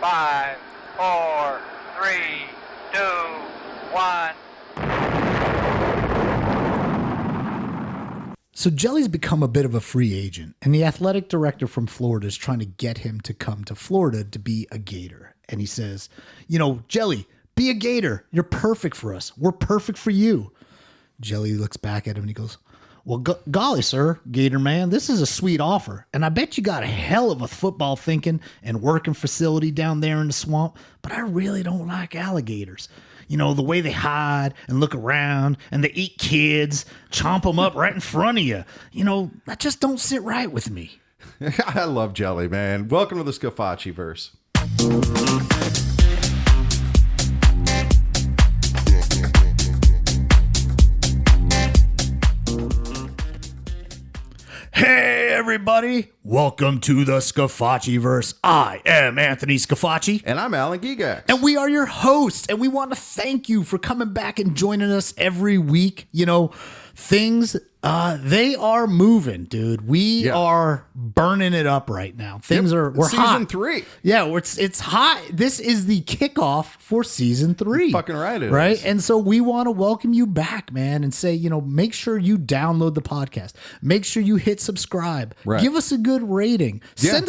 5, 4, 3, 2, 1. So Jelly's become a bit of a free agent, and the athletic director from Florida is trying to get him to come to Florida to be a Gator. And he says, Jelly, be a Gator. You're perfect for us. We're perfect for you. Jelly looks back at him and he goes, well, golly, sir, Gator man, this is a sweet offer. And I bet you got a hell of a football thinking and working facility down there in the swamp, but I really don't like alligators. The way they hide and look around and they eat kids, chomp them up right in front of you. That just don't sit right with me. I love Jelly, man. Welcome to the Scafacci-verse. Hey, everybody. Welcome to the Scafacci-verse. I am Anthony Scafacci. And I'm Alan Gigax. And we are your hosts. And we want to thank you for coming back and joining us every week. Things, they are moving, dude. We are burning it up right now. We're season hot. Season 3. Yeah, it's hot. This is the kickoff for season 3. You're fucking right, it right? is. And so we want to welcome you back, man, and say, make sure you download the podcast. Make sure you hit subscribe. Right. Give us a good rating. Yeah.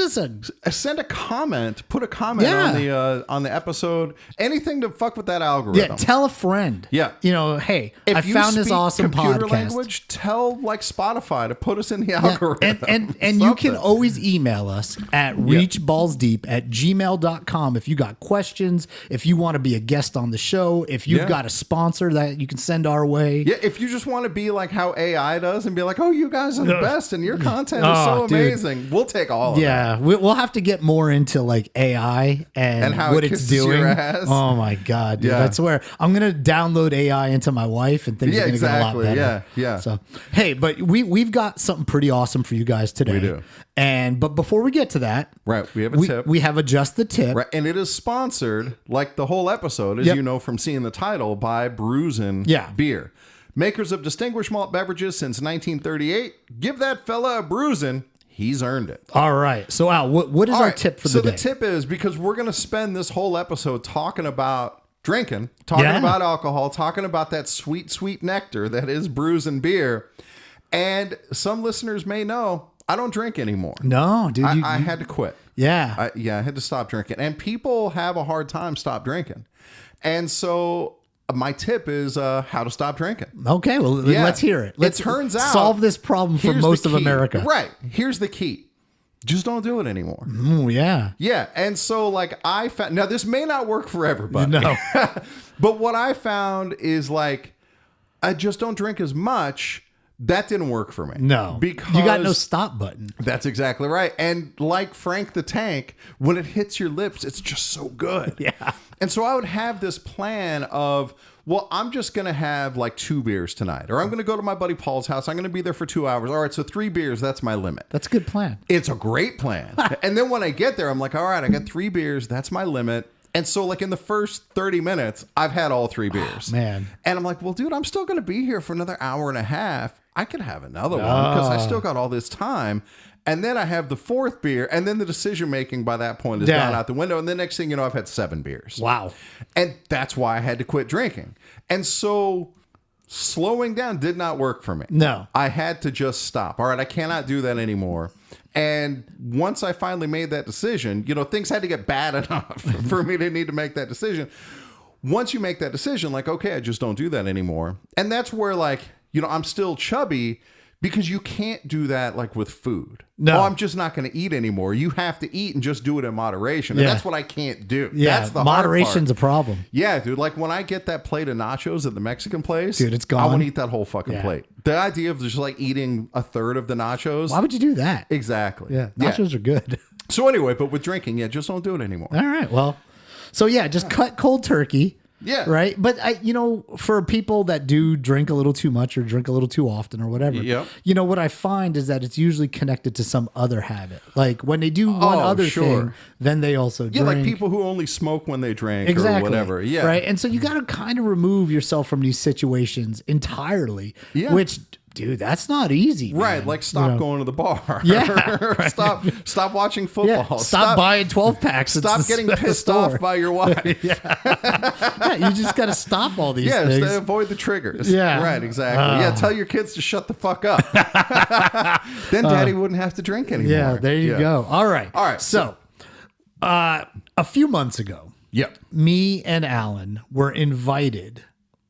Send a comment. Put a comment on the episode. Anything to fuck with that algorithm. Yeah, tell a friend. Yeah. Hey, if I found this awesome computer podcast. language, tell Spotify to put us in the algorithm. And you can always email us at reachballsdeep@gmail.com if you got questions, if you want to be a guest on the show, if you've got a sponsor that you can send our way. Yeah, if you just want to be like how AI does and be like, oh, you guys are the best and your content is so amazing. Dude. We'll take all of that. Yeah, we'll have to get more into like AI and how what it it's kisses doing. Your ass. Oh my God, dude. That's where I'm going to download AI into my wife and things are going to get a lot better. Yeah. So, hey, but we've got something pretty awesome for you guys today. We do. But before we get to that, right, we have a tip. We have Just the Tip. Right, and it is sponsored, like the whole episode, as you know from seeing the title, by Breusen beer. Makers of distinguished malt beverages since 1938. Give that fella a Breusen. He's earned it. All right. So, Al, what is our tip for the day? So the tip is, because we're going to spend this whole episode talking about drinking, talking about alcohol, talking about that sweet, sweet nectar that is Breusen beer. And some listeners may know I don't drink anymore. No, dude. I had to quit. Yeah. I had to stop drinking. And people have a hard time stop drinking. And so my tip is how to stop drinking. Okay, well, let's hear it. Let's turns out solve this problem for most of America. Right. Here's the key. Just don't do it anymore. Yeah. Yeah. And so I found, now this may not work for everybody. No. But what I found is I just don't drink as much. That didn't work for me. No. Because you got no stop button. That's exactly right. And like Frank the Tank, when it hits your lips, it's just so good. Yeah. And so I would have this plan of, well, I'm just going to have 2 beers tonight. Or I'm going to go to my buddy Paul's house. I'm going to be there for 2 hours. All right, so 3 beers, that's my limit. That's a good plan. It's a great plan. And then when I get there, I'm like, all right, I got 3 beers. That's my limit. And so in the first 30 minutes, I've had all 3 beers. Oh, man. And I'm like, well, dude, I'm still going to be here for another hour and a half. I could have another one because I still got all this time. And then I have the 4th beer. And then the decision making by that point is gone out the window. And the next thing you know, I've had 7 beers. Wow. And that's why I had to quit drinking. And so slowing down did not work for me. No. I had to just stop. All right, I cannot do that anymore. And once I finally made that decision, things had to get bad enough for me to need to make that decision. Once you make that decision, okay, I just don't do that anymore. And that's where I'm still chubby because you can't do that with food. No. Oh, I'm just not going to eat anymore. You have to eat and just do it in moderation. And that's what I can't do. Yeah, that's the moderation's hard a problem. Yeah, dude. When I get that plate of nachos at the Mexican place, dude, it's gone. I want to eat that whole fucking plate. The idea of just eating a third of the nachos. Why would you do that? Exactly. Yeah, nachos are good. So anyway, but with drinking, just don't do it anymore. All right. Well, so just cut cold turkey. Yeah. Right. But for people that do drink a little too much or drink a little too often or whatever, what I find is that it's usually connected to some other habit. When they do one other thing, then they also drink. Yeah, like people who only smoke when they drink or whatever. Yeah. Right. And so you got to kind of remove yourself from these situations entirely, which dude, that's not easy. Right, man. like stop going to the bar. Yeah. Stop watching Yeah. football. Stop buying 12 packs. Stop getting pissed off by your wife. Yeah, you just got to stop all these things. Stay, avoid the triggers. Yeah. Right, exactly. Tell your kids to shut the fuck up. Then daddy wouldn't have to drink anymore. Yeah, there you go. All right. So, a few months ago, Yep. me and Alan were invited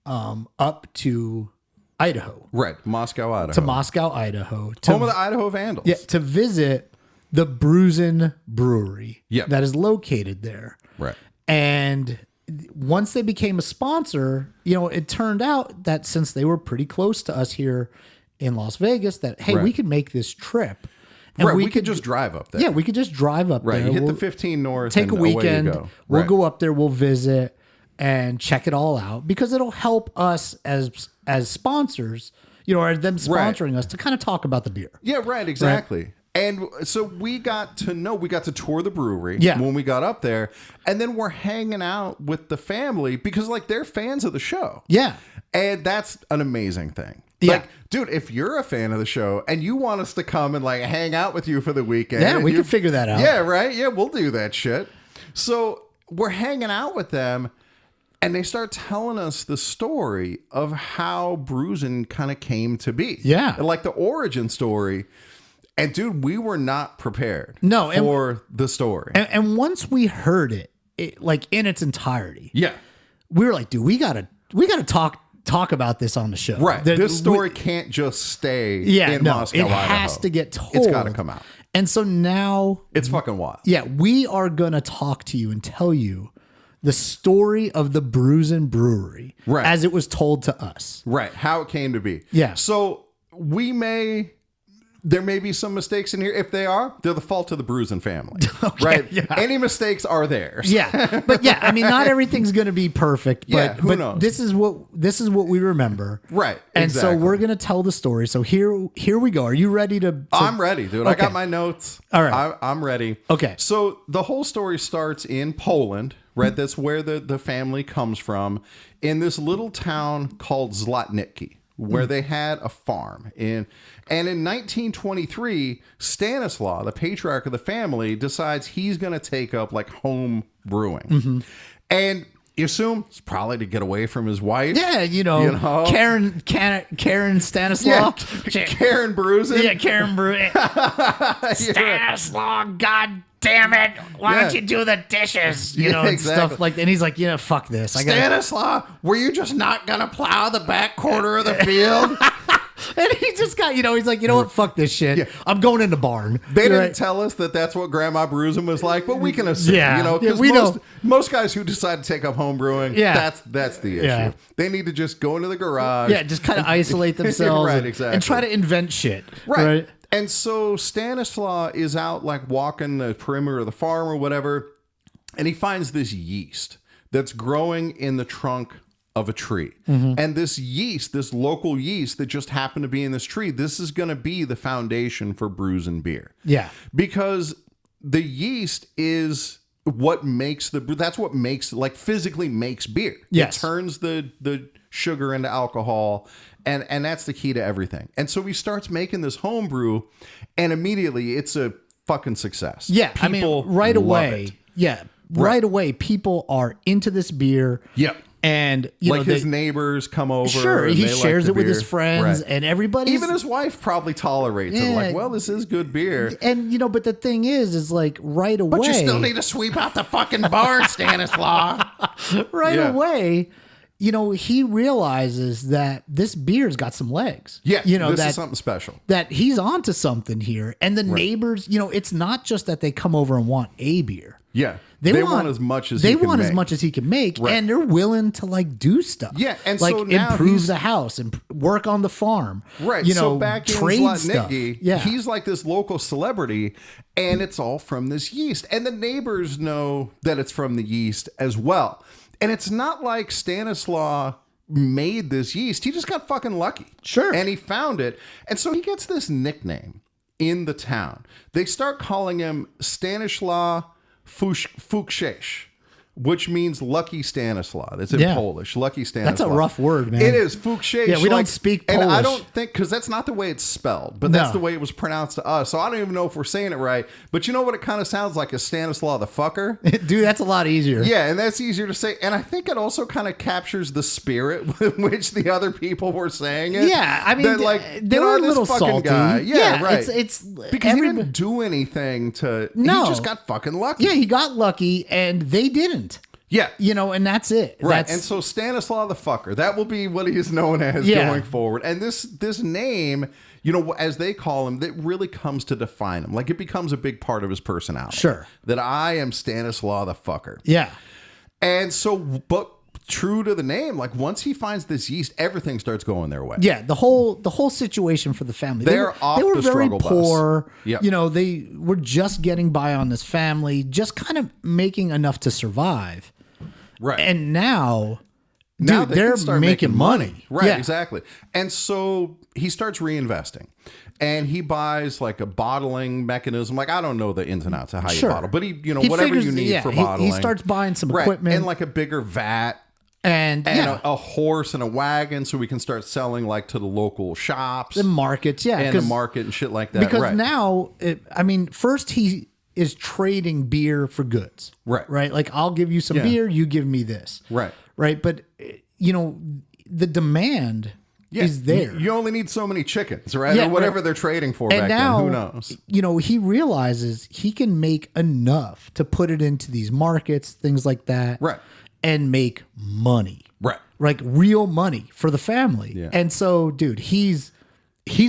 up to Idaho. Right, Moscow, Idaho. To Moscow, Idaho. Home of the Idaho Vandals. Yeah, to visit the Breusen brewery that is located there. Right. And once they became a sponsor, it turned out that since they were pretty close to us here in Las Vegas, that, hey, we could make this trip. And we could just drive up there. Yeah, we could just drive up there. You hit the 15 north. Take a weekend. Away you go. We'll go up there. We'll visit and check it all out because it'll help us as sponsors, or them sponsoring us to kind of talk about the beer. Yeah, right, exactly. Right? And so we got to tour the brewery when we got up there, and then we're hanging out with the family because they're fans of the show. Yeah. And that's an amazing thing. Yeah. Dude, if you're a fan of the show and you want us to come and hang out with you for the weekend. Yeah, we can figure that out. Yeah, right. Yeah, we'll do that shit. So we're hanging out with them. And they start telling us the story of how Breusen kind of came to be. Yeah. Like the origin story. And dude, we were not prepared for the story. And once we heard it in its entirety. Yeah. We were like, dude, we gotta talk about this on the show. Right. This story can't just stay in Moscow, Idaho. It has to get told. It's got to come out. And so now it's fucking wild. Yeah, we are gonna talk to you and tell you the story of the Breusen Brewery as it was told to us. Right. How it came to be. Yeah. So there may be some mistakes in here. If they are, they're the fault of the Breusen family. Okay, right? Yeah. Any mistakes are theirs. Yeah. But I mean, not everything's going to be perfect, but, who knows? This is what we remember. Right. And exactly. so we're going to tell the story. So here we go. Are you ready to I'm ready, dude. Okay. I got my notes. All right. I'm ready. Okay. So the whole story starts in Poland, right? That's where the family comes from, in this little town called Zlotniki, where they had a farm. And in 1923, Stanislaw, the patriarch of the family, decides he's going to take up home brewing. And you assume it's probably to get away from his wife. Yeah, Karen Stanislaw. Yeah, Karen Breusen. Yeah, Karen Breusen. Stanislaw, God damn it. Why don't you do the dishes? And stuff like that. And he's like, fuck this. Stanislaw, were you just not going to plow the back quarter of the field? And he just got, he's like, what? Fuck this shit. Yeah. I'm going in the barn. They didn't tell us that that's what Grandma Breusen was like, but we can assume, because most guys who decide to take up home brewing, that's the issue. Yeah. They need to just go into the garage. Yeah, just kind of isolate themselves. Right, exactly. And try to invent shit. Right. And so Stanislaw is out walking the perimeter of the farm or whatever, and he finds this yeast that's growing in the trunk of a tree. And this yeast, this local yeast that just happened to be in this tree, this is going to be the foundation for Breusen beer. Yeah. Because the yeast is what makes that's what makes, physically makes beer. Yes. It turns the sugar into alcohol, and that's the key to everything. And so he starts making this home brew, and immediately it's a fucking success. Yeah. People right love away. it. Yeah. Right away, people are into this beer. Yep. And his neighbors come over. Sure, he shares it with his friends, and everybody. Even his wife probably towerates it. Well, this is good beer. And but the thing is right away. But you still need to sweep out the fucking barn, Stanislaw. Away, he realizes that this beer's got some legs. Yeah, this is something special. That he's onto something here, and the neighbors. It's not just that they come over and want a beer. Yeah. They want as much as he can make. as much as he can make, and they're willing to do stuff. Yeah, and so now improve the house and work on the farm. Right. So back in Zlotniki, he's like this local celebrity, and it's all from this yeast. And the neighbors know that it's from the yeast as well. And it's not like Stanislaw made this yeast. He just got fucking lucky. Sure. And he found it. And so he gets this nickname in the town. They start calling him Stanislaw Fukshesh, which means lucky Stanislaw. It's in Yeah. Polish. Lucky Stanislaw. That's a rough word, man. It is. Fuchsie. Yeah, we don't speak Polish. And I don't think, because that's not the way it's spelled, but that's No. the way it was pronounced to us. So I don't even know if we're saying it right. But you know what it kind of sounds like? Is Stanislaw the fucker? Dude, that's a lot easier. Yeah, and that's easier to say. And I think it also kind of captures the spirit with which the other people were saying it. Yeah, I mean, That, like, they you know, were a this little fucking salty. guy. Yeah, right. It's because he didn't do anything to. No. He just got fucking lucky. Yeah, he got lucky, and they didn't. Yeah. You know, and that's it. Right. That's, And so Stanislaw the fucker, that will be what he is known as Yeah. going forward. And this name, you know, as they call him, that really comes to define him. Like, it becomes a big part of his personality. Sure. That I am Stanislaw the fucker. yeah. And so, but true to the name, like, once he finds this yeast, everything starts going their way. Yeah, the whole situation for the family. They're off they were the very struggle bus. poor. Yep. You know, they were just getting by on this family, just kind of making enough to survive. Right. And now, Now dude, they they're can start making money. Right, Yeah. exactly. And so he starts reinvesting. And he buys like a bottling mechanism. Like, I don't know the ins and outs of how Sure. you bottle, but he He whatever figures- you need yeah, for he bottling. starts buying some Right. equipment. And like a bigger vat And yeah, a horse and a wagon, so we can start selling like to the local shops the markets, yeah, and the 'cause- market and shit like that. because right. now, first he is trading beer for goods, Right. Right, like I'll give you some Yeah. beer, you give me this, Right. right. But you know, the demand Yeah, is there, You only need so many chickens, right? Yeah, or whatever right. they're trading for and back now then. Who knows? You know, he realizes he can make enough to put it into these markets, things like that, Right. and make money, Right. like real money for the family. Yeah. And so, dude, he's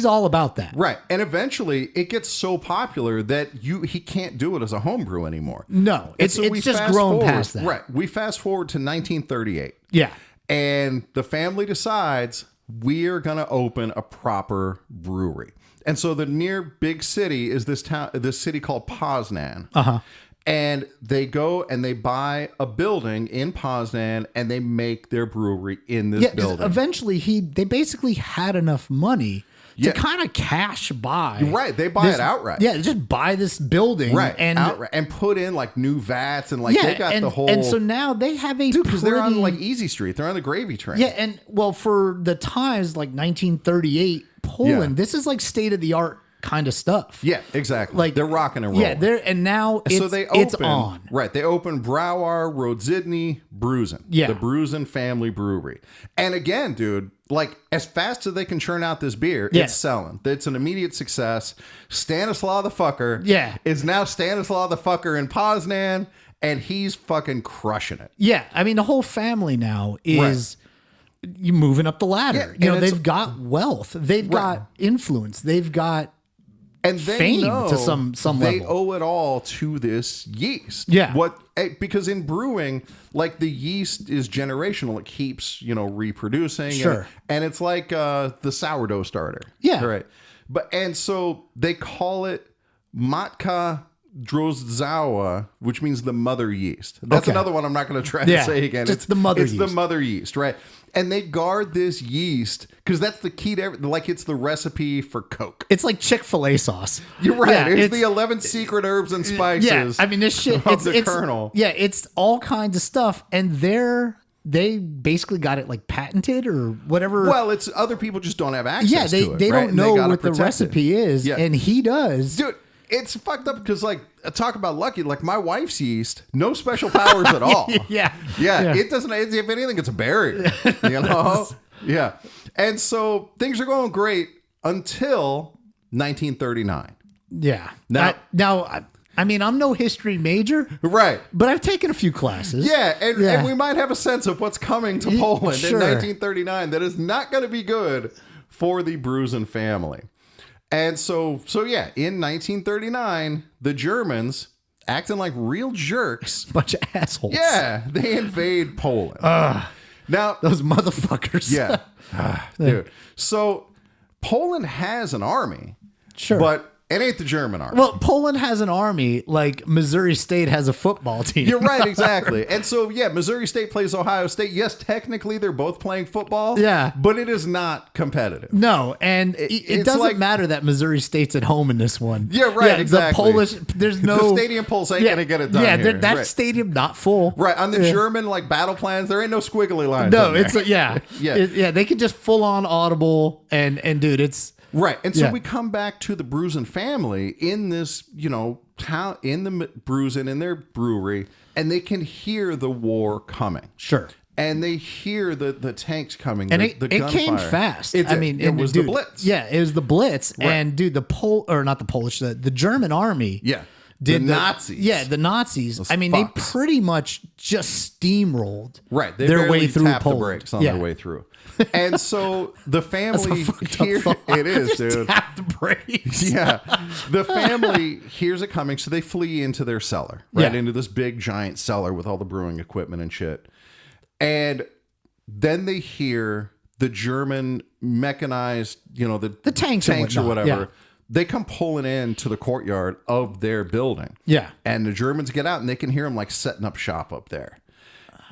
all about that. Right. And eventually it gets so popular that he can't do it as a homebrew anymore. No, And it's so we just fast grown forward- past that. Right. We fast forward to 1938. Yeah. And the family decides we're going to open a proper brewery. And so the near big city is this city called Poznan. Uh-huh. And they go and they buy a building in Poznan and they make their brewery in this Yeah, 'cause building. eventually they basically had enough money to Yeah. kind of cash buy. Right, they buy it outright. Yeah, just buy this building. Right, And outright, and put in like new vats and like yeah, they got and, the whole. and so now they have a because they're on pretty- like Easy Street, they're on the gravy train. yeah, and well, for the times like 1938 Poland, Yeah. this is like state of the art kind of stuff. Yeah, exactly. Like they're rocking and rolling. Yeah, they're and now it's, so they open, it's on. Right. They open Brouwer Rodzidny Breusen. Yeah. The Breusen family brewery. And again, dude, like as fast as they can churn out this beer, Yeah. it's selling. It's an immediate success. Stanislaw the fucker Yeah. is now Stanislaw the fucker in Poznan, and he's fucking crushing it. Yeah, I mean the whole family now is you moving up the ladder. Yeah, you know, and it's- they've got wealth, they've got influence, they've got And they fame know to some they level. owe it all to this yeast. Yeah. Because in brewing, like the yeast is generational. It keeps, reproducing. Sure. And it's like the sourdough starter. Yeah. Right. And so they call it Matka Drozdawa, which means the mother yeast. That's Okay. another one I'm not going to try Yeah, to say again. just the mother It's the yeast. mother yeast, right? And they guard this yeast because that's the key to everything. Like it's the recipe for Coke. it's like Chick-fil-A sauce. You're right. Yeah, it's the 11 secret herbs and spices. Yeah, I mean this shit. of the It's kernel. Yeah, it's all kinds of stuff, and they basically got it like patented or whatever. Well, it's other people just don't have access yeah, to it. they right? don't And know gotta what the protect it. recipe is, Yeah. and he does. Dude, it's fucked up because, like, talk about lucky. Like, my wife's yeast, no special powers at all. Yeah. Yeah, it doesn't. If anything, it's a barrier. You know? Yeah. And so things are going great until 1939. Yeah. Now- I mean, I'm no history major, Right. but I've taken a few classes. Yeah, and we might have a sense of what's coming to Poland sure. in 1939 that is not going to be good for the Breusen family. And so yeah, in 1939, the Germans, acting like real jerks, Bunch of assholes. yeah, they invade Poland. Now, Those motherfuckers. yeah, dude. So Poland has an army, Sure. but It ain't the German army. Well, Poland has an army like Missouri State has a football team. You're right, exactly. And so, yeah, Missouri State plays Ohio State. Yes, technically they're both playing football. Yeah. But it is not competitive. No, and it it's doesn't like- matter that Missouri State's at home in this one. Yeah, right, exactly. The Polish, there's no... The stadium polls ain't going to get it done here. that Right. stadium not full. Right, on the German like battle plans, there ain't no squiggly lines. No, on there. it's yeah. They could just full on audible and dude, it's right. And so Yeah. we come back to the Breusen family in this, town in the Breusen in their brewery, and they can hear the war coming. sure. And they hear the tanks coming. And the it came gunfire. fast. It I did. mean, it was dude, the Blitz. Yeah, it was the Blitz. Right. And dude, the German army. Yeah. Did the Nazis. Yeah, the Nazis. Those I mean, they fucks. pretty much just steamrolled Right. They their barely way through tapped Poland. the brakes on their way through. And so the family here, it is, dude. Tap the brakes. Yeah. The family hears it coming, so they flee into their cellar, right? Yeah. Into this big giant cellar with all the brewing equipment and shit. And then they hear the German mechanized, the tanks and or whatnot, whatever. yeah. They come pulling into the courtyard of their building. Yeah. And the Germans get out and they can hear them like setting up shop up there.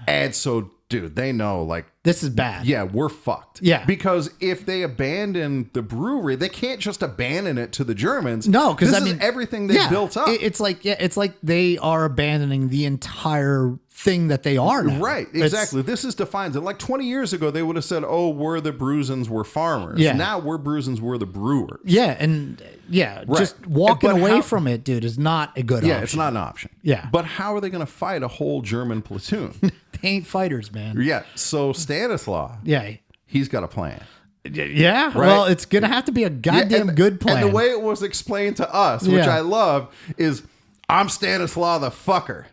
And so, dude, they know like, This is bad. yeah, we're fucked. Yeah. Because if they abandon the brewery, they can't just abandon it to the Germans. No, because this I mean is everything they built up. It's like they are abandoning the entire thing that they are now. Right, exactly. This is defines it. Like 20 years ago, they would have said, "Oh, we're the Breusens, we're farmers." Yeah. Now we're Breusens, we're the brewers. Yeah, and just walking But away how- from it, dude, is not a good Yeah, option. it's not an option. Yeah. But how are they going to fight a whole German platoon? They ain't fighters, man. Yeah. So Stanislaw, Yeah. he's got a plan. Yeah. Well, it's gonna have to be a goddamn good plan. And the way it was explained to us, which Yeah. I love, is I'm Stanislaw the fucker.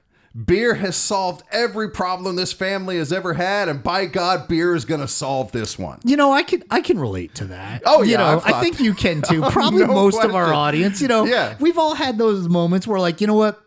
Beer has solved every problem this family has ever had, and by God, beer is going to solve this one. I can relate to that. Oh, yeah, I've I thought think you can too. Probably No most of our question. audience. Yeah. We've all had those moments where, like, you know what,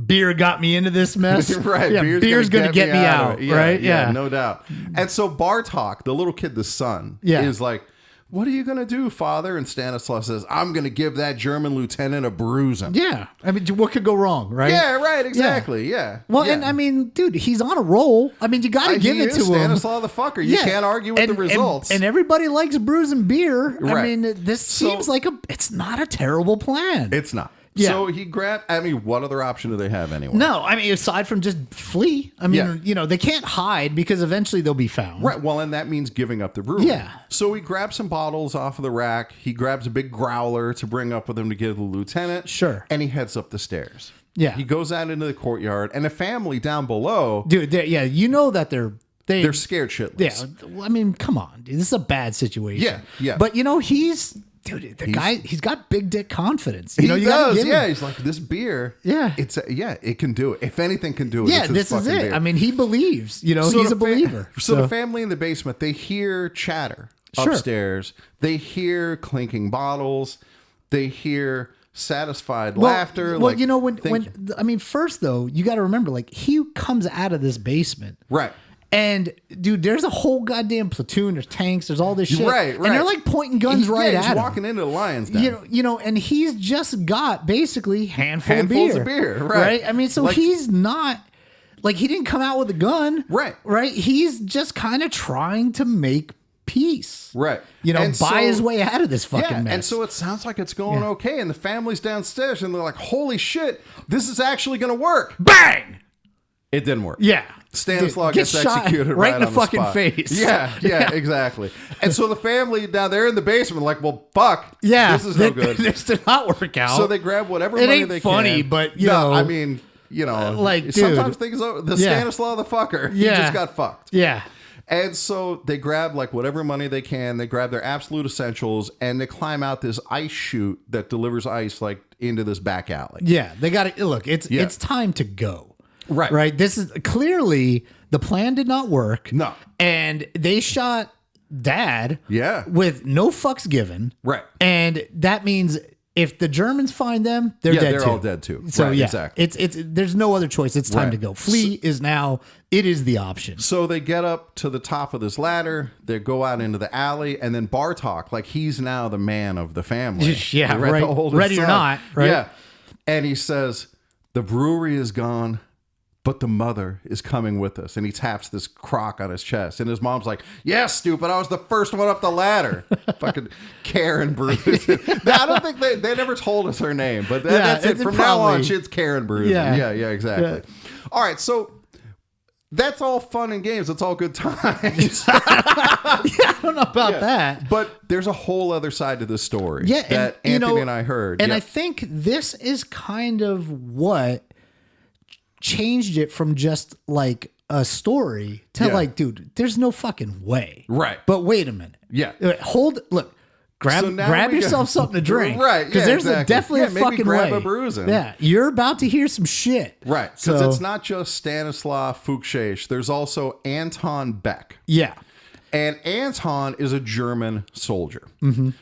beer got me into this mess. Right, Yeah, beer's gonna get me out. of it. Yeah, right? Yeah, no doubt. And so Bartok, the little kid, the son, Yeah. is like, "What are you going to do, father?" And Stanislaw says, "I'm going to give that German lieutenant a bruising." Yeah. I mean, what could go wrong, right? Yeah, right, exactly. Yeah. Well, yeah. and I mean, dude, he's on a roll. I mean, you got to give He it is to him. Stanislaw the fucker. You can't argue with the results. And everybody likes bruising beer. I Right. mean, this seems like it's not a terrible plan. It's not. Yeah. So he grabbed, what other option do they have anyway? No, I mean, aside from just flee, I mean, they can't hide because eventually they'll be found. Right. Well, and that means giving up the brewery. Yeah. So he grabs some bottles off of the rack. He grabs a big growler to bring up with him to give the lieutenant. Sure. And he heads up the stairs. Yeah. He goes out into the courtyard, and a family down below, Dude, you know that they're scared shitless. Yeah, I mean, come on, dude. This is a bad situation. Yeah, yeah. But guy, he's got big dick confidence. He You gotta does, give him- yeah. He's like, this beer, Yeah. it can do it. If anything can do it, Yeah, it's this is fucking it. beer. I mean, he believes. He's the a believer. So the family in the basement, they hear chatter Sure. upstairs. They hear clinking bottles. They hear satisfied laughter. Well, like, first though, you got to remember, like, he comes out of this basement, right. and dude, there's a whole goddamn platoon. There's tanks. There's all this shit, Right. And they're like pointing guns right he's at him. walking into the lion's den. And he's just got basically Handfuls of beer, right. I mean, so Like- he's not like, he didn't come out with a gun, Right. Right. He's just kind of trying to make peace, Right. And And buy so- his way out of this fucking mess. And so it sounds like it's going okay, and the family's downstairs, and they're like, "Holy shit, this is actually going to work!" Bang. It didn't work. Yeah. Stanislaw Dude, gets shot executed right in the on fucking spot. face. Yeah, exactly. And so the family down there in the basement, like, well, fuck, Yeah, this is no good. This did not work out. So they grab whatever It money ain't they funny, can. but, you know, I mean, like, sometimes dude. things. The Yeah. Stanislaw the fucker, he Yeah. just got fucked. Yeah. And so they grab like whatever money they can. They grab their absolute essentials, and they climb out this ice chute that delivers ice like into this back alley. Yeah. They got to look. It's time to go. Right. Right. This is clearly the plan did not work. No. And they shot Dad. Yeah. With no fucks given. Right. And that means if the Germans find them, they're dead they're too. all dead too. So Right, yeah, exactly. it's there's no other choice. It's time Right. to go. Flee is now. It is the option. So they get up to the top of this ladder. They go out into the alley, and then Bartok, like he's now the man of the family. Yeah, Right, right. the oldest Ready or son. not, right? Yeah, and he says, "The brewery is gone, but the mother is coming with us." And he taps this crock on his chest, and his mom's like, "Yeah, stupid! I was the first one up the ladder." Fucking Karen Breusen. I don't think they never told us her name, but that's it. it's From probably- now on, it's Karen Breusen. Yeah. Yeah, exactly. All right, so. That's all fun and games. It's all good times. I don't know about that. But there's a whole other side to this story Yeah, that and, you Anthony know, and I heard. And Yeah. I think this is kind of what changed it from just like a story to Yeah. like, dude, there's no fucking way. Right. But wait a minute. Yeah. Look. Grab So now grab we yourself got- something to drink. Right, Because yeah, there's exactly. definitely Yeah, a maybe fucking grab way. a Breusen. Yeah. You're about to hear some shit. Right. Because So- it's not just Stanislav Fuchsich. There's also Anton Beck. Yeah. And Anton is a German soldier.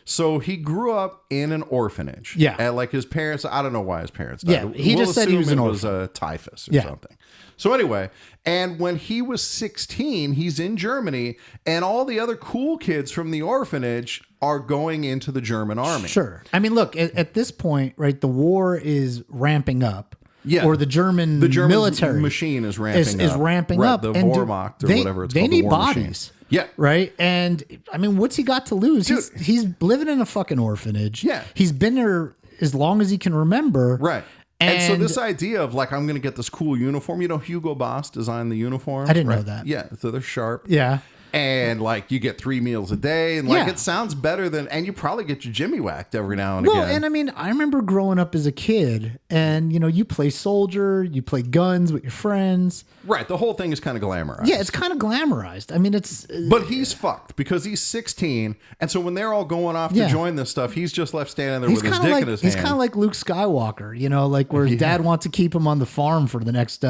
So he grew up in an orphanage. Yeah. And like his parents, I don't know why his parents died. Yeah, he just said he was assume an it was typhus or Yeah. something. So anyway, and when he was 16, he's in Germany, and all the other cool kids from the orphanage are going into the German army. Sure. I mean, look, at this point, right, the war is ramping up. Yeah. Or the German military machine is ramping is up. ramping Right, up. the And Wehrmacht or they, whatever it's they called. need the war bodies. machine. Yeah. Right. And I mean, what's he got to lose? He's living in a fucking orphanage. Yeah. He's been there as long as he can remember. Right. And so this idea of like, I'm going to get this cool uniform, Hugo Boss designed the uniform. I didn't know right? that. Yeah. So they're sharp. Yeah. And like you get 3 meals a day, and like Yeah. it sounds better than, and you probably get your Jimmy whacked every now and Well, again. and I mean, I remember growing up as a kid, and you play soldier, you play guns with your friends. Right, the whole thing is kind of glamorized. Yeah, it's kind of glamorized. I mean, it's But he's fucked because he's 16, and so when they're all going off to Yeah. join this stuff, he's just left standing there he's with his kind dick of like in his he's hand. kind of like Luke Skywalker, like where his dad wants to keep him on the farm for the next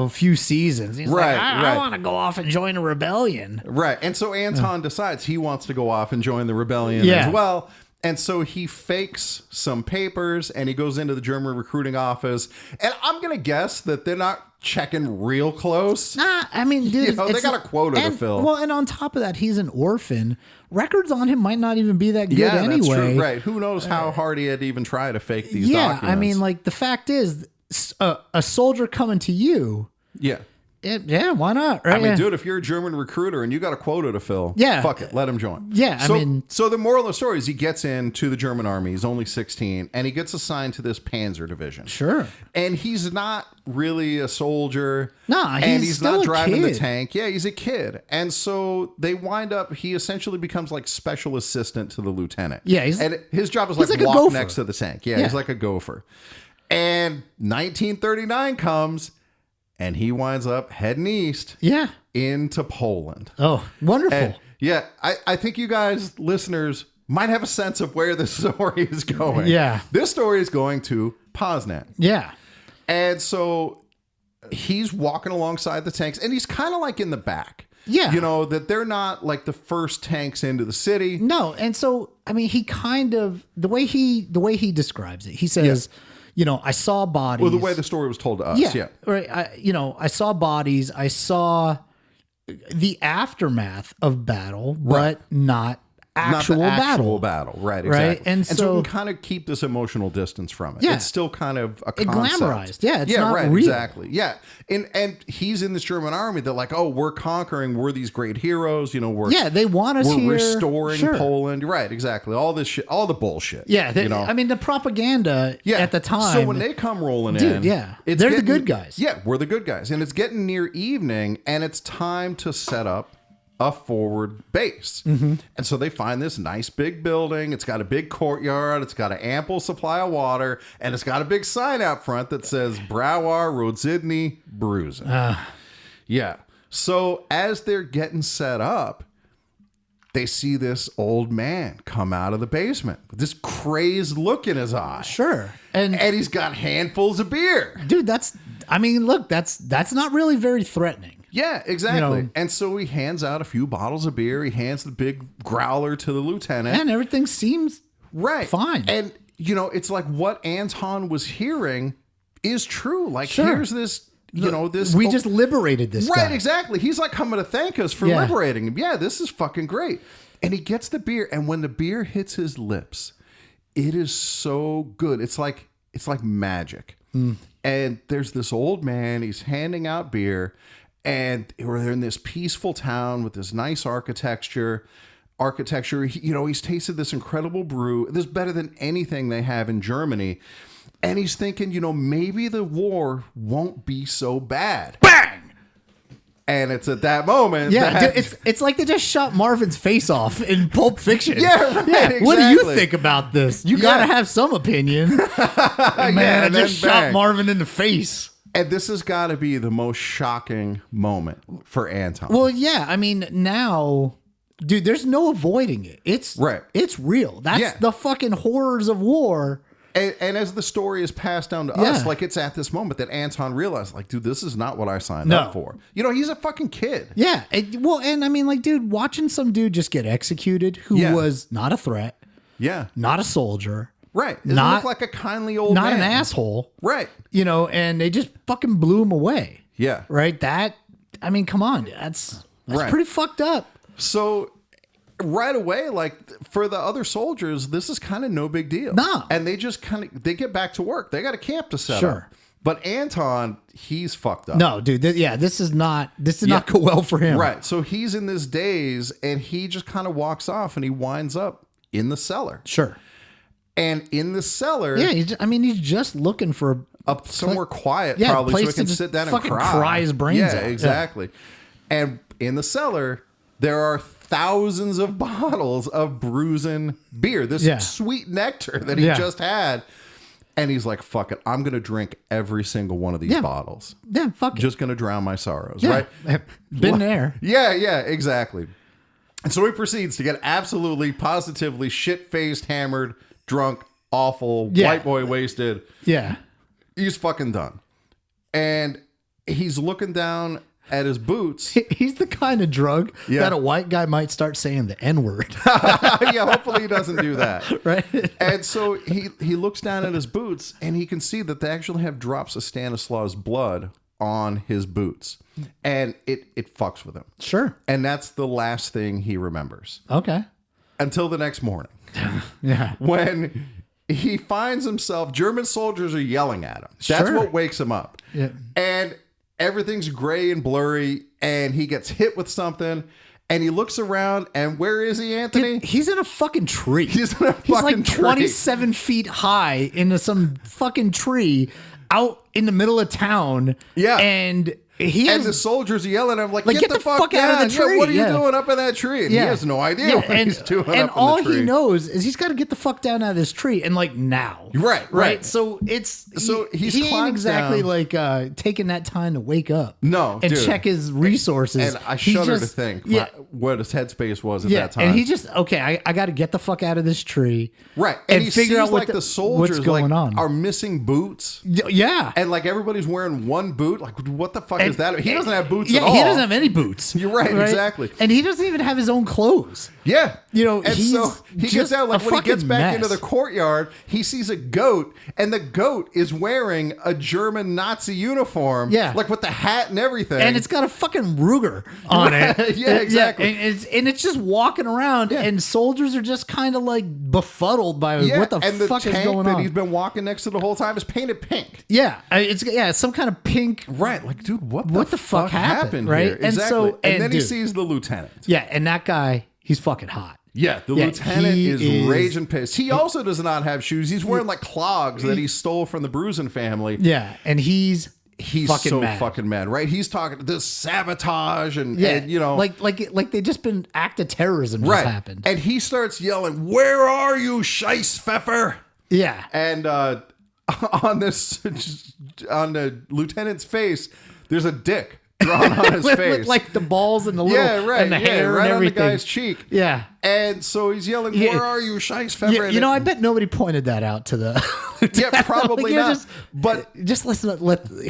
few seasons. He's Right, like, I right. want to go off and join a rebellion. Right. And so Anton decides he wants to go off and join the rebellion Yeah. as well. And so he fakes some papers and he goes into the German recruiting office. And I'm going to guess that they're not checking real close. Nah, I mean, dude, They it's- got a quota to and- fill. Well, and on top of that, he's an orphan. Records on him might not even be that good Yeah, anyway. that's true. Right. Who knows how hard he had to even try to fake these documents. I mean, like the fact is, a soldier coming to you, yeah. yeah, why not? Right? I mean, Yeah. dude, if you're a German recruiter and you got a quota to fill, Yeah. fuck it, let him join. Yeah, I so, mean- so the moral of the story is he gets into the German army. He's only 16, and he gets assigned to this Panzer division. Sure. And he's not really a soldier. Nah, and he's not still a driving the kid. tank. Yeah, he's a kid. And so they wind up, he essentially becomes like special assistant to the lieutenant. Yeah, he's- and his job is he's like like a walk gopher. next to the tank. Yeah, Yeah. he's like a gopher. And 1939 comes, and he winds up heading east Yeah. into Poland. Oh, wonderful. And yeah, I think you guys, listeners, might have a sense of where this story is going. Yeah. This story is going to Poznan. Yeah. And so he's walking alongside the tanks, and he's kind of like in the back. Yeah. That they're not like the first tanks into the city. No, and so I mean, he kind of the way he describes it. He says, I saw bodies. Well, the way the story was told to us. Yeah. Right. I saw bodies. I saw the aftermath of battle, but not actual Not the battle. actual battle. Right, Right, exactly. and so so- we can kind of keep this emotional distance from it. Yeah. It's still kind of a It concept. glamorized. Yeah, it's yeah, not right, real. exactly. Yeah. And he's in this German army. They're like, oh, we're conquering. We're these great heroes. We're Yeah, they want us we're here. restoring Sure. Poland. Right, exactly. All this shit, all the bullshit. Yeah, I mean the propaganda at the time. So when they come rolling Dude, in, yeah. it's They're the good guys. Yeah, we're the good guys. And it's getting near evening, and it's time to set up a forward base. Mm-hmm. And so they find this nice big building. It's got a big courtyard. It's got an ample supply of water. And it's got a big sign out front that says Brauer Rodzidny Breusen. Yeah. So as they're getting set up, they see this old man come out of the basement with this crazed look in his eye. Sure. And And he's got handfuls of beer. dude, that's not really very threatening. Yeah, exactly. You know. And so he hands out a few bottles of beer. He hands the big growler to the lieutenant. And everything seems right. fine. And it's like what Anton was hearing is true. Like, Sure. here's this, this. We just liberated this guy. Right, exactly. He's like coming to thank us for liberating him. Yeah, this is fucking great. And he gets the beer, and when the beer hits his lips, it is so good. It's like magic. And there's this old man, he's handing out beer, and we're in this peaceful town with this nice architecture. He's tasted this incredible brew. This is better than anything they have in Germany. And he's thinking, maybe the war won't be so bad. Bang! And it's at that moment. Yeah, dude, it's like they just shot Marvin's face off in Pulp Fiction. Yeah, right. Exactly. What do you think about this? You gotta have some opinion. Man, I just shot Marvin in the face. And this has got to be the most shocking moment for Anton. Well, yeah. I mean, now, dude, there's no avoiding it. It's real. That's the fucking horrors of war. And as the story is passed down to us, like, it's at this moment that Anton realized, like, dude, this is not what I signed up for. He's a fucking kid. Yeah. And I mean, like, dude, watching some dude just get executed who was not a threat. Yeah. Not a soldier. Right. It looked like a kindly old man. Not an asshole. Right. And they just fucking blew him away. Yeah. Right. I mean, come on. That's pretty fucked up. So right away, like, for the other soldiers, this is kind of no big deal. No. And they just they get back to work. They got a camp to set up. But Anton, he's fucked up. No, dude. This did not go well for him. Right. So he's in this daze, and he just kind of walks off, and he winds up in the cellar. Sure. And in the cellar, he's just looking for somewhere quiet, probably, so he can sit down and cry his brains out. Yeah, exactly. And in the cellar, there are thousands of bottles of Breusen beer, this sweet nectar that he just had. And he's like, fuck it, I'm going to drink every single one of these bottles. Yeah, fuck it. Just going to drown my sorrows, right? Been there. Yeah, exactly. And so he proceeds to get absolutely, positively shit-faced, hammered, drunk, awful, white boy wasted. Yeah. He's fucking done. And he's looking down at his boots. He's the kind of drug that a white guy might start saying the N-word. Yeah, hopefully he doesn't do that. Right. And so he looks down at his boots, and he can see that they actually have drops of Stanislaus' blood on his boots. And it fucks with him. Sure. And that's the last thing he remembers. Okay. Until the next morning. Yeah. When he finds himself, German soldiers are yelling at him. That's what wakes him up. Yeah. And everything's gray and blurry, and he gets hit with something, and he looks around, and where is he, Anthony? Dude, he's in a fucking tree. He's like 27 feet high into some fucking tree out in the middle of town. Yeah. And the soldiers are yelling at him like get the fuck out of the tree. What are you doing up in that tree? And he has no idea what he's doing up in the tree. And all he knows is he's got to get the fuck down out of this tree, and like now. Right. So he ain't exactly like taking that time to wake up. No, and check his resources. And I shudder to think what his headspace was at that time. And he just I got to get the fuck out of this tree. Right. And he figure out what the soldiers what's going on. Are missing boots. Yeah. And like everybody's wearing one boot. Like what the fuck is that? He doesn't have boots at all. Yeah, he doesn't have any boots. You're right, exactly. And he doesn't even have his own clothes. Yeah. And so he gets out, like when he gets back into the courtyard, he sees a goat, and the goat is wearing a German Nazi uniform. Yeah. Like with the hat and everything. And it's got a fucking Ruger on it. Yeah, exactly. And it's just walking around, and soldiers are just kind of like befuddled by what the fuck is going on. That he's been walking next to the whole time is painted pink. Yeah. It's some kind of pink. Right. Like, dude, what the fuck happened right? Here? Exactly. And then he sees the lieutenant. Yeah, and that guy, he's fucking hot. Yeah, the lieutenant is raging pissed. He also does not have shoes. He's wearing like clogs that he stole from the Breusen family. Yeah, and he's fucking so mad. fucking mad, right? He's talking this sabotage and like they just been act of terrorism just happened. And he starts yelling, "Where are you, Scheisspfeffer?" Yeah. And on the lieutenant's face, there's a dick drawn on his with, face. with like the balls and the little and the hair right and on the everything. guy's cheek. Yeah. And so he's yelling, Yeah. "Where are you, Scheisse Pfeffer?" You know, I bet nobody pointed that out to the. Yeah, probably not. But just listen.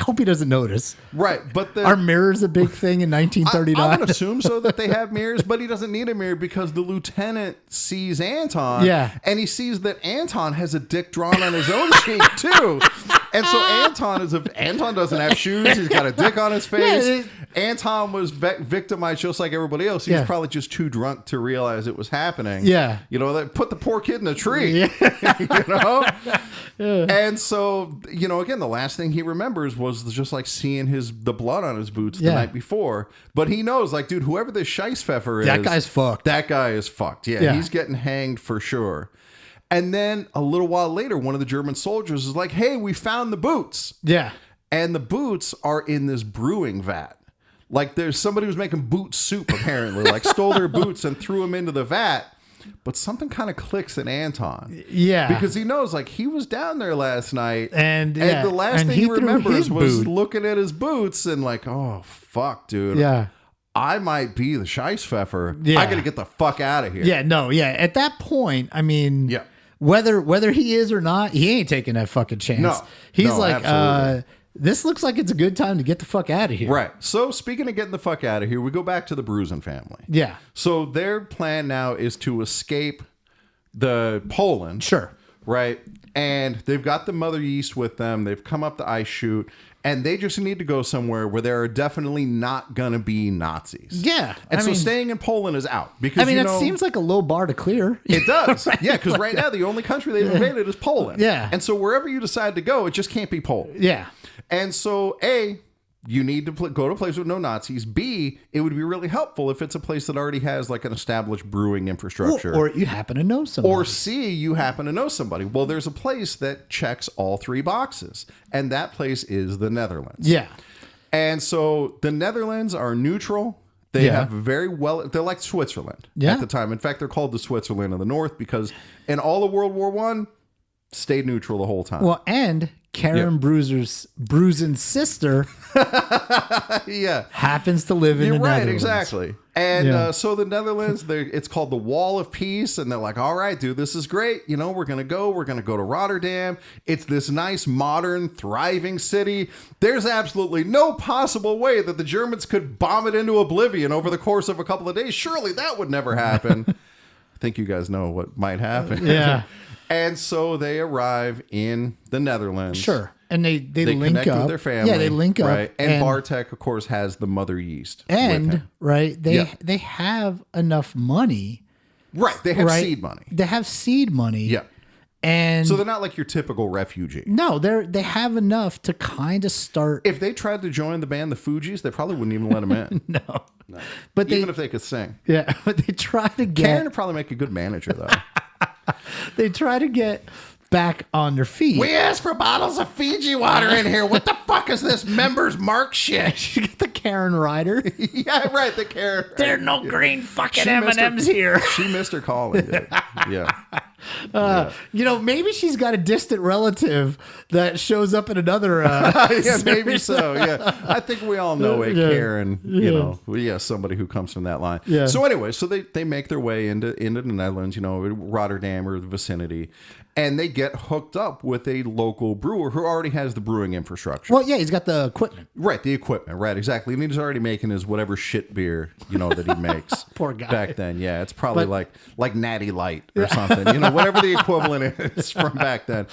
Hope he doesn't notice. Right, but Are mirrors a big thing in 1939? I would assume so, that they have mirrors, but he doesn't need a mirror because the lieutenant sees Anton. Yeah. And he sees that Anton has a dick drawn on his own cheek too. And so Anton doesn't have shoes. He's got a dick on his face. Anton was victimized just like everybody else. He was probably just too drunk to realize it was happening. Yeah. You know, that put the poor kid in a tree. Yeah. You know? And so, you know, again, the last thing he remembers was just like seeing the blood on his boots the night before. But he knows, like, dude, whoever this Scheisse Pfeffer is, That guy's fucked. That guy is fucked. Yeah, he's getting hanged for sure. And then a little while later, one of the German soldiers is like, "Hey, we found the boots." Yeah. And the boots are in this brewing vat. Like, there's somebody who's making boot soup, apparently, like stole their boots and threw them into the vat. But something kind of clicks in Anton. Yeah. Because he knows, like, he was down there last night. And the last thing he threw remembers his was boot. looking at his boots and like, oh, fuck, dude. Yeah. I might be the Scheisse Pfeffer. Yeah. I got to get the fuck out of here. Yeah. No. Yeah. At that point, I mean, Yeah. whether he is or not, he ain't taking that fucking chance. No. He's No, like, absolutely. this looks like it's a good time to get the fuck out of here. Right. So, speaking of getting the fuck out of here, we go back to the Breusen family. Yeah. So, their plan now is to escape the Poland. Sure. Right. And they've got the Mother Yeast with them. They've come up the ice chute. And they just need to go somewhere where there are definitely not going to be Nazis. Yeah. And I so mean, staying in Poland is out. Because, I mean, you it know, seems like a low bar to clear. it does. Right? Yeah, because right now the only country they've invaded is Poland. Yeah. And so wherever you decide to go, it just can't be Poland. Yeah. And so, A, you need to go to a place with no Nazis. B, it would be really helpful if it's a place that already has like an established brewing infrastructure. Or you happen to know somebody. Or C, you happen to know somebody. Well, there's a place that checks all three boxes. And that place is the Netherlands. Yeah. And so the Netherlands are neutral. They have very well, they're like Switzerland at the time. In fact, they're called the Switzerland of the North because in all of World War I, stayed neutral the whole time. Well, and Karen Breusen's sister happens to live in the right, Netherlands. exactly. And so the Netherlands, it's called the Wall of Peace, and they're like, all right, dude, this is great. You know, we're gonna go to Rotterdam. It's this nice, modern, thriving city. There's absolutely no possible way that the Germans could bomb it into oblivion over the course of a couple of days. Surely that would never happen. I think you guys know what might happen. Yeah. And so they arrive in the Netherlands. Sure. And they link connect up with their family. Yeah, they link up. Right. And Bartek, of course, has the Mother Yeast. with And him. right, they have enough money. Right. They have right? seed money. They have seed money. Yeah. And So they're not like your typical refugee. no, they have enough to kind of start. If they tried to join the band the Fugees, they probably wouldn't even let them in. No. But Even if they could sing. yeah, but they try to Karen get would probably make a good manager, though. back on their feet. We asked for bottles of Fiji water in here. What the fuck is this members mark shit? You get the Karen Ryder. Yeah, right. The Karen. There are no green fucking She missed her- M&Ms here. She missed her calling. Dude. Yeah. You know, maybe she's got a distant relative that shows up in another. Yeah, maybe so. Yeah, I think we all know a Yeah. Karen. You know, somebody who comes from that line. Yeah. So anyway, so they make their way into the Netherlands. You know, Rotterdam or the vicinity, and they get hooked up with a local brewer who already has the brewing infrastructure. Well, yeah, he's got the equipment. Right, the equipment. Right, exactly. And he's already making his whatever shit beer, you know, that he makes. Poor guy. Back then, yeah, it's probably like Natty Light or something. You know, whatever the equivalent is from back then.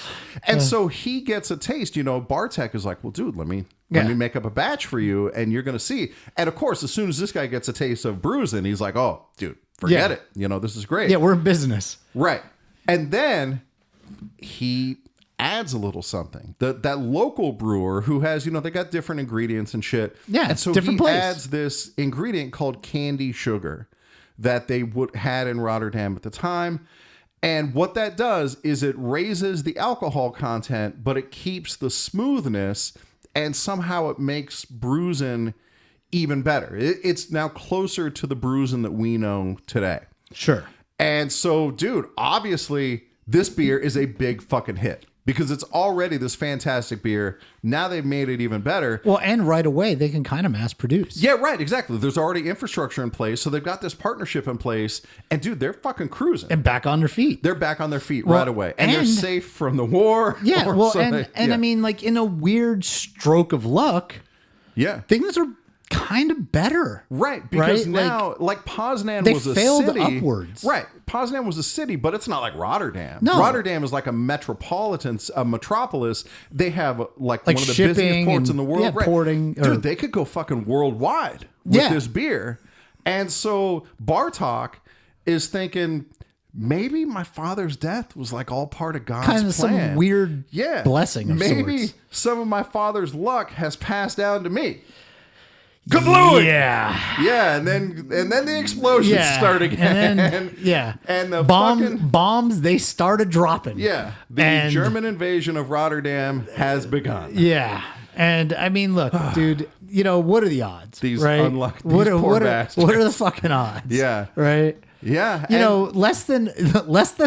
And so he gets a taste. You know, Bartek is like, well, dude, let me make up a batch for you, and you're gonna see. And of course, as soon as this guy gets a taste of Breusen, he's like, oh, dude, forget it. You know, this is great. Yeah, we're in business. Right. And then he adds a little something. That local brewer who has, you know, they got different ingredients and shit. Yeah, and so different he place. adds this ingredient called candy sugar that they had in Rotterdam at the time. And what that does is it raises the alcohol content, but it keeps the smoothness, and somehow it makes Breusen even better. It's now closer to the Breusen that we know today. Sure. And so, dude, obviously, this beer is a big fucking hit. because it's already this fantastic beer. Now they've made it even better. Well, and right away they can kind of mass produce. Yeah, right, exactly. There's already infrastructure in place, so they've got this partnership in place, and dude, they're fucking cruising. And back on their feet. They're back on their feet right away, and they're and- safe from the war. Yeah, or well, something. and Yeah. I mean, like in a weird stroke of luck, yeah, things are kind of better. right, because right? now, like Poznan they was a failed city. upwards. Right, Poznan was a city, but it's not like Rotterdam. No. Rotterdam is like a metropolis. They have like one of the shipping busiest ports in and- the world. yeah, Right. porting, or- Dude, they could go fucking worldwide with Yeah. this beer. And so Bartok is thinking, maybe my father's death was like all part of God's Kind of plan. some weird blessing of maybe sorts. some of my father's luck has passed down to me. Kablooey! Yeah. Yeah, and then the explosions Yeah. start again. And then, yeah. And the bombs, they started dropping. yeah, the And- German invasion of Rotterdam has begun. Yeah. And I mean, look, dude, you know, what are the odds? These right? unlucky- what these are, poor what, are, bastards. what are the fucking odds? Yeah. Right? Yeah, You and know, less than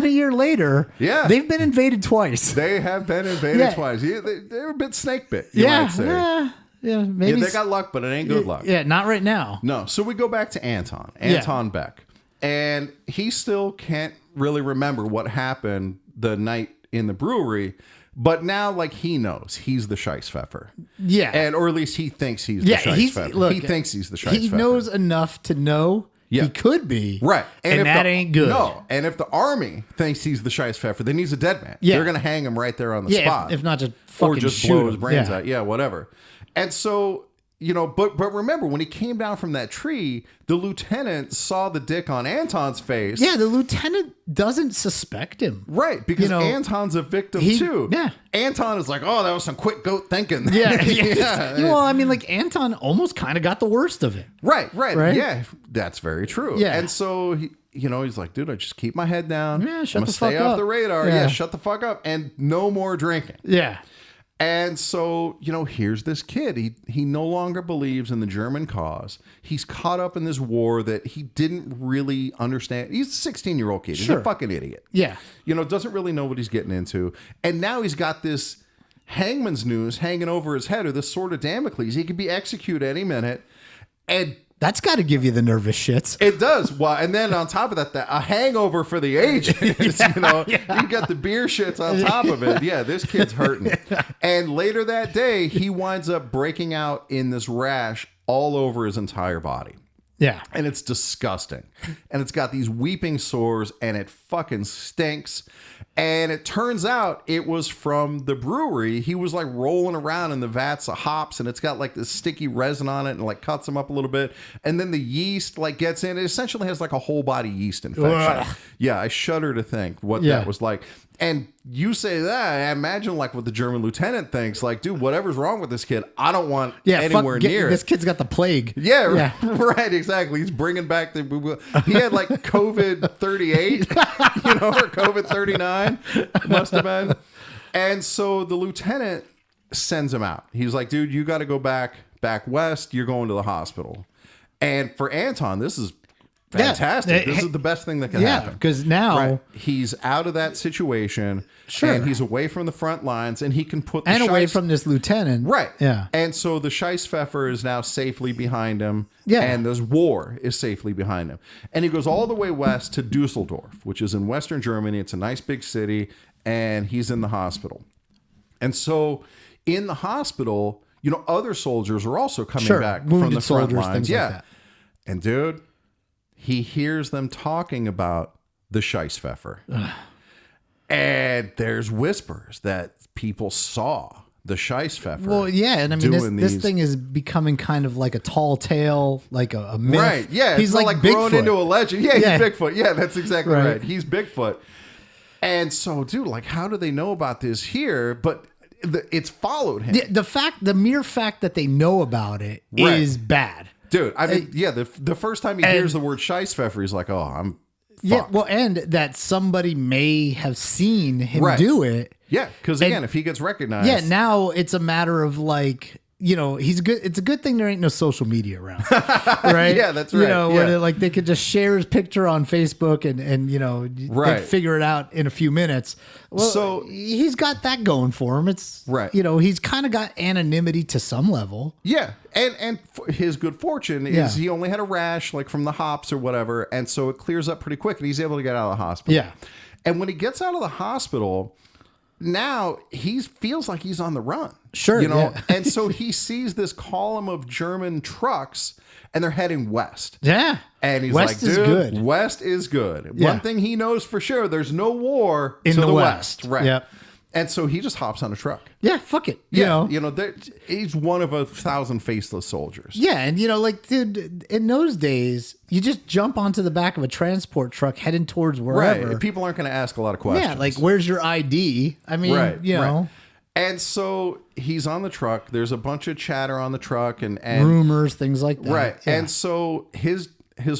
a year later, Yeah. they've been invaded twice. they have been invaded Yeah. twice. Yeah, they were a bit snake bit, you Yeah. might say. Yeah, maybe. Yeah, they got luck, but it ain't good luck. Yeah, not right now. No. So we go back to Anton Beck. And he still can't really remember what happened the night in the brewery. But now, like, he knows he's the Scheisspfeffer. Yeah. And, or at least he thinks he's Yeah, the Scheisspfeffer. look, He thinks he's the Scheisspfeffer. He knows enough to know Yeah. he could be. Right. And if that the- ain't good. No. And if the army thinks he's the Scheisspfeffer, then he's a dead man. Yeah. They're going to hang him right there on the Yeah, spot. if not just or fucking just shoot blow him. his brains Yeah. out. Yeah, whatever. And so, you know, but remember, when he came down from that tree, the lieutenant saw the dick on Anton's face. Yeah, the lieutenant doesn't suspect him. Right, because You know, Anton's a victim he- too. yeah. Anton is like, oh, that was some quick goat thinking. Yeah. yeah. Well, I mean, like, Anton almost kind of got the worst of it. Right. Right? Yeah, that's very true. Yeah. And so, he's like, dude, I just keep my head down. Yeah, shut I'm gonna the stay fuck off up. the radar. Yeah. Yeah, shut the fuck up. And no more drinking. Yeah. And so, here's this kid. He no longer believes in the German cause. He's caught up in this war that he didn't really understand. He's a 16-year-old kid. He's Sure. a fucking idiot. Yeah. Doesn't really know what he's getting into. And now he's got this hangman's noose hanging over his head, or this sword of Damocles. He could be executed any minute. And That's got to give you the nervous shits. it does. Well, and then on top of that, a hangover for the ages. You got the beer shits on top of it. Yeah, this kid's hurting. And later that day, he winds up breaking out in this rash all over his entire body. Yeah. And it's disgusting. And it's got these weeping sores, and it fucking stinks. And it turns out it was from the brewery. He was like rolling around in the vats of hops, and it's got like this sticky resin on it and like cuts him up a little bit. And then the yeast like gets in. It essentially has like a whole body yeast infection. Ugh. Yeah, I shudder to think what Yeah. that was like. And you say that, I imagine like what the German lieutenant thinks. Like, dude, whatever's wrong with this kid, I don't want anywhere near This it. kid's got the plague. Yeah, right, exactly. He's bringing back he had like COVID 38, or COVID 39, must have been. And so the lieutenant sends him out. He's like, dude, you got to go back west. You're going to the hospital. And for Anton, this is fantastic. Yeah. This is the best thing that can Yeah, happen. because now Right. He's out of that situation. Sure. And he's away from the front lines, and he can put the and away Scheiss- from this lieutenant. Right. Yeah. And so the Scheisspfeffer is now safely behind him. Yeah. And this war is safely behind him. And he goes all the way west to Dusseldorf, which is in Western Germany. It's a nice big city. And he's in the hospital. And so in the hospital, other soldiers are also coming Sure. back Wounded from the front soldiers, lines. things like Yeah. that. And dude, he hears them talking about the Scheisspfeffer. And there's whispers that people saw the Scheisspfeffer. Well, yeah, and I mean, doing this these- thing is becoming kind of like a tall tale, like a myth. Right. Yeah. He's it's like grown Bigfoot. into a legend. Yeah, Yeah. he's Bigfoot. Yeah, that's exactly Right. right. He's Bigfoot. And so, dude, like, how do they know about this here? But it's followed him. the mere fact that they know about it is Right. bad. Dude, I mean, the first time he hears the word Scheisspfeffer, he's like, oh, I'm Yeah, fucked. well, and that somebody may have seen him Right. do it. Yeah, because again, if he gets recognized. Yeah, now it's a matter of like, he's good. It's a good thing there ain't no social media around, right? Yeah, that's right. You know, Yeah. where like they could just share his picture on Facebook and Right. they'd figure it out in a few minutes. Well, So- he's got that going for him. It's Right. He's kind of got anonymity to some level. Yeah, and his good fortune is Yeah. he only had a rash like from the hops or whatever, and so it clears up pretty quick, and he's able to get out of the hospital. Yeah. And when he gets out of the hospital, now he feels like he's on the run. Sure, yeah. And so he sees this column of German trucks, and they're heading west. Yeah. And he's West like, is dude, good. West is good. Yeah. One thing he knows for sure, there's no war In to the the West. Right. Yep. And so he just hops on a truck. Yeah, fuck it. Yeah. He's one of 1,000 faceless soldiers. Yeah, and dude, in those days, you just jump onto the back of a transport truck heading towards wherever. Right. People aren't going to ask a lot of questions. Yeah, like where's your ID? I mean, Right. know, And so he's on the truck. There's a bunch of chatter on the truck and rumors, things like that. right. Yeah. And so his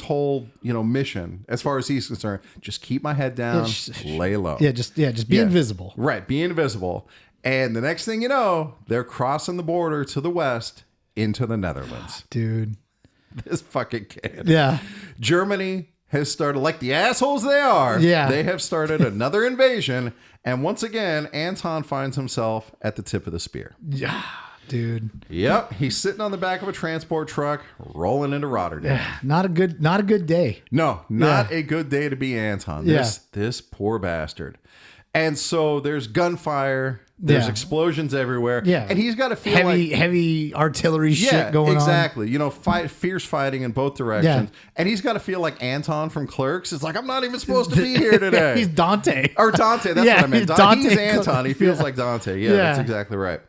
whole, mission, as far as he's concerned, just keep my head down, lay low. just be invisible. Right. Be invisible. And the next thing you know, they're crossing the border to the west into the Netherlands. Dude. This fucking kid. Yeah. Germany has started, like the assholes they are. Yeah. They have started another invasion. And once again, Anton finds himself at the tip of the spear. Yeah. Dude. Yep. He's sitting on the back of a transport truck rolling into Rotterdam. Not a good day. No, not a good day to be Anton. This poor bastard. And so there's gunfire. There's explosions everywhere. Yeah. And he's got to feel heavy artillery shit going on. exactly. Fierce fighting in both directions. And he's got to feel like Anton from Clerks. It's like, I'm not even supposed to be here today. He's Dante. Or Dante. That's what I meant. he's Dante. He's Anton. He feels like Dante. Yeah, Yeah. that's exactly right.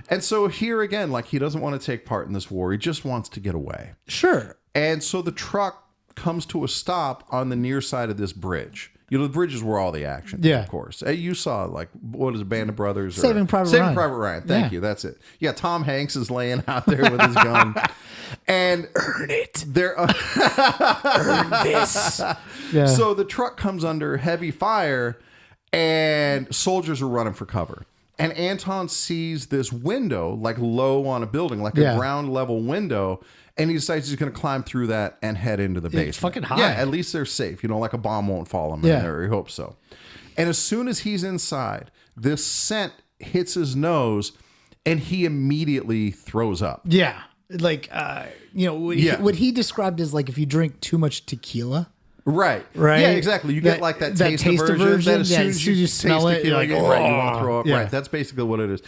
And so here again, like he doesn't want to take part in this war. He just wants to get away. Sure. And so the truck comes to a stop on the near side of this bridge. The bridge is where all the action is, Yeah. of course. You saw, like, what is it, Band of Brothers? Saving Private Saving Ryan. Private Ryan. Thank Yeah. you. That's it. Yeah, Tom Hanks is laying out there with his gun. And Earn it. they're... Earn this. Yeah. So the truck comes under heavy fire, and soldiers are running for cover. And Anton sees this window, like low on a building, like a ground level window, and he decides he's going to climb through that and head into the basement. It's fucking high. Yeah, at least they're safe. Like a bomb won't fall him in there. He hopes so. And as soon as he's inside, this scent hits his nose, and he immediately throws up. Yeah. Like, what he described as like if you drink too much tequila. Right. Right. Yeah, exactly. You get like that taste aversion. That as soon as you smell taste it, you're like, you want to throw up. Yeah. Right. That's basically what it is.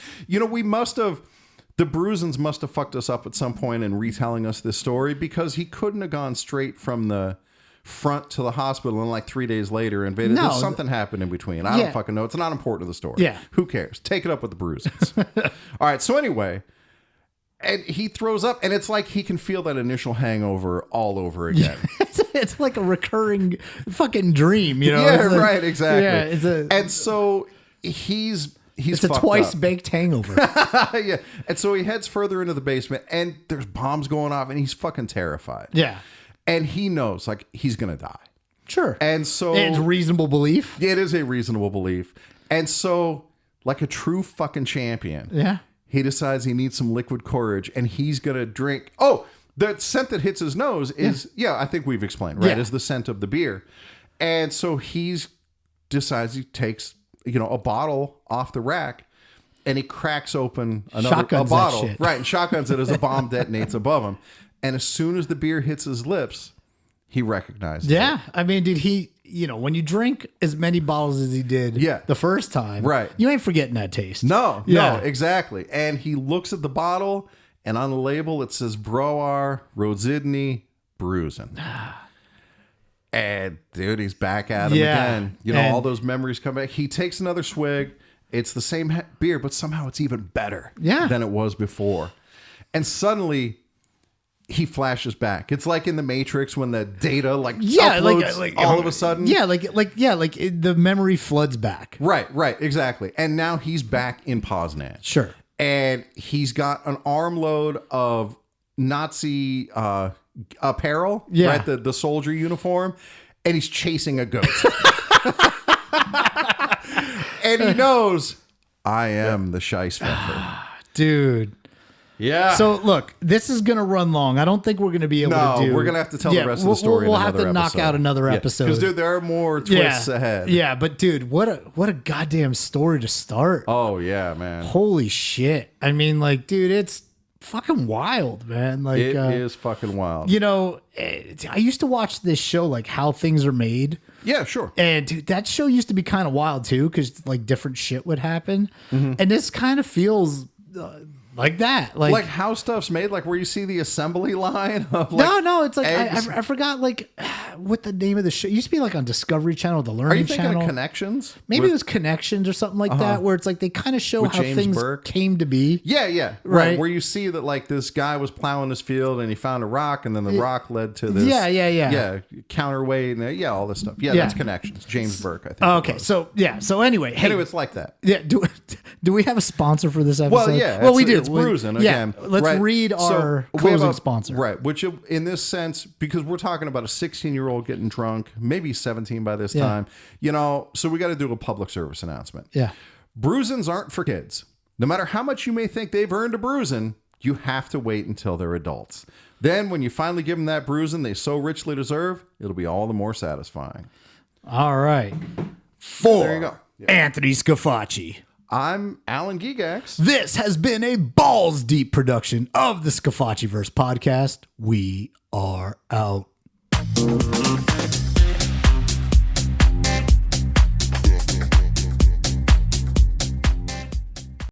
The Breusens must have fucked us up at some point in retelling us this story, because he couldn't have gone straight from the front to the hospital and like 3 days later invaded. No. There's something happened in between. I don't fucking know. It's not important to the story. Yeah. Who cares? Take it up with the Breusens. All right. So anyway, and he throws up, and it's like he can feel that initial hangover all over again. It's like a recurring fucking dream, Yeah, It's like- right, exactly. Yeah, and so he's it's a fucked twice up. baked hangover. Yeah, and so he heads further into the basement, and there's bombs going off, and he's fucking terrified. Yeah. And he knows, like, he's gonna die. Sure. And so it's reasonable belief. it is a reasonable belief. And so, like a true fucking champion, Yeah. he decides he needs some liquid courage, and he's gonna drink. Oh, the scent that hits his nose is I think we've explained, right? Yeah. Is the scent of the beer. And so decides he takes a bottle off the rack, and he cracks open a Shotguns that bottle, shit. right? And shotguns it as a bomb detonates above him. And as soon as the beer hits his lips, he recognizes it. Yeah. I mean, did he, when you drink as many bottles as he did the first time, Right. you ain't forgetting that taste. No, Yeah. exactly. And he looks at the bottle, and on the label it says Brouwer Rosidny Breusen. And dude, he's back at him again. All those memories come back. He takes another swig. It's the same beer, but somehow it's even better than it was before. And suddenly he flashes back. It's like in the Matrix when the data uploads like all of a sudden. The memory floods back. Right, exactly. And now he's back in Poznan. Sure. And he's got an armload of Nazi apparel, right? The soldier uniform, and he's chasing a goat. And he knows, I am the Scheisspfeffer. Dude. Yeah. So look, this is gonna run long. I don't think we're gonna be able to do. We're gonna have to tell the rest of the story. We'll in have to another knock episode. out another episode. Because dude, there are more twists ahead. Yeah, but dude, what a goddamn story to start. Oh yeah, man. Holy shit. I mean, like, dude, it's fucking wild, man. Like, It is fucking wild. You know, I used to watch this show, like How Things Are Made. Yeah, sure. And dude, that show used to be kind of wild too, because like different shit would happen. Mm-hmm. And this kind of feels like that. Like how stuff's made, like where you see the assembly line of like no, it's like eggs. I forgot like what the name of the show. It used to be like on Discovery Channel, the Learning Are you thinking Channel. of Connections? Maybe it was Connections or something like that, where it's like they kind of show With how James things Burke? came to be. Yeah. Right. Where you see that like this guy was plowing his field and he found a rock and then the rock led to this. Yeah. Yeah, counterweight and all this stuff. Yeah, that's Connections. James Burke, I think. Okay, so anyway, hey, Anyway, it's like that. yeah, do we have a sponsor for this episode? Well, yeah. we do. It's Breusen again. Let's right? read our we closing have sponsor. Right. Which in this sense, because we're talking about a 16-year-old getting drunk, maybe 17 by this time, so we got to do a public service announcement. Yeah. Bruisens aren't for kids. No matter how much you may think they've earned a bruising, you have to wait until they're adults. Then when you finally give them that bruising they so richly deserve, it'll be all the more satisfying. All right. For There you go. Yeah. Anthony Scafacci. I'm Alan Gigax. This has been a balls deep production of the Scafacciverse podcast. We are out.